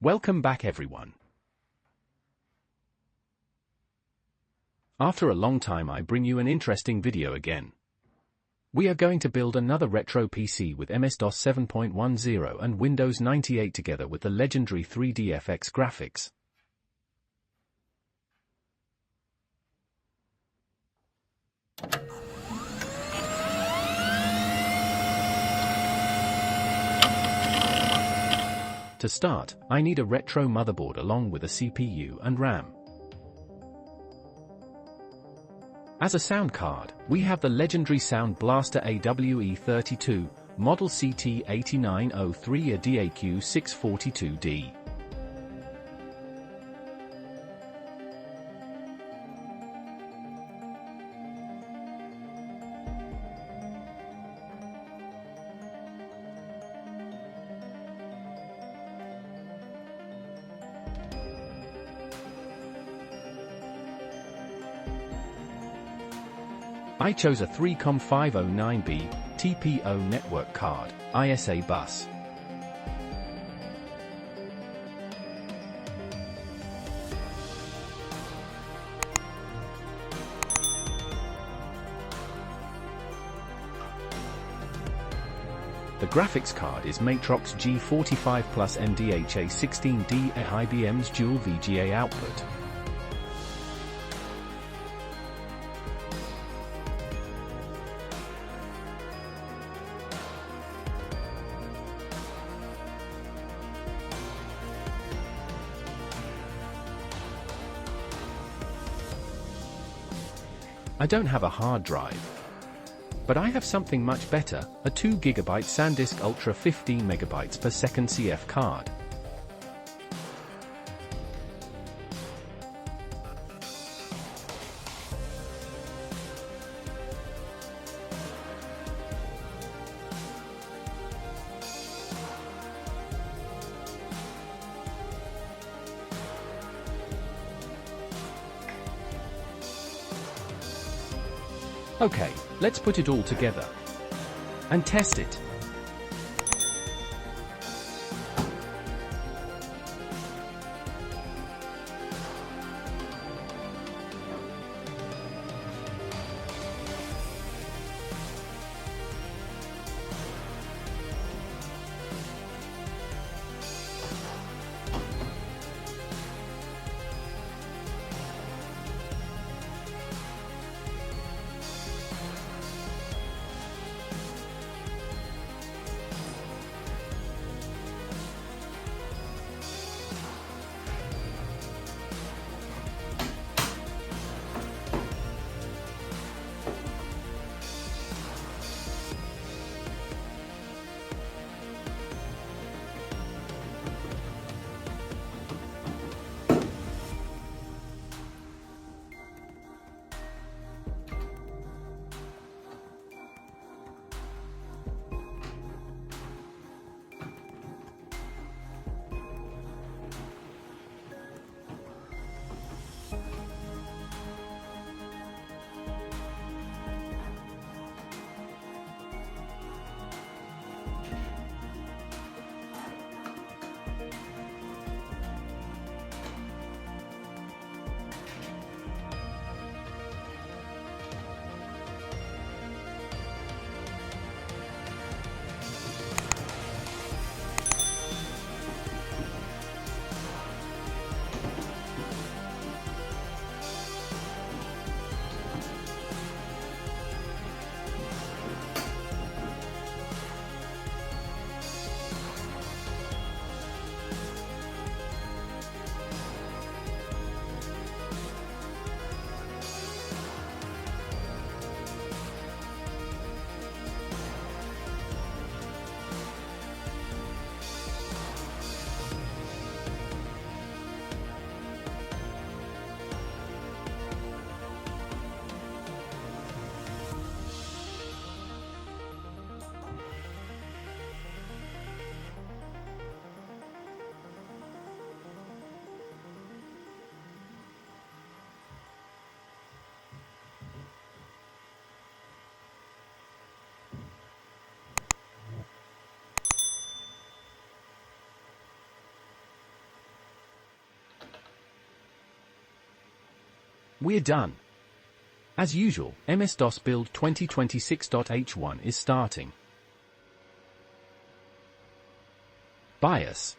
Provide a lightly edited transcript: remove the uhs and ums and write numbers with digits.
Welcome back everyone. After a long time I bring you an interesting video again. We are going to build another retro PC with MS-DOS 7.10 and Windows 98 together with the legendary 3DFX graphics. To start, I need a retro motherboard along with a CPU and RAM. As a sound card, we have the legendary Sound Blaster AWE32, model CT8903 a DAQ642D. I chose a 3COM509B TPO network card, ISA bus. The graphics card is Matrox G45 Plus MDHA16D IBM's dual VGA output. I don't have a hard drive. But I have something much better, a 2GB SanDisk Ultra 15MB per second CF card. Okay, let's put it all together and test it. We're done. As usual, MS-DOS build 2026.h1 is starting. BIOS.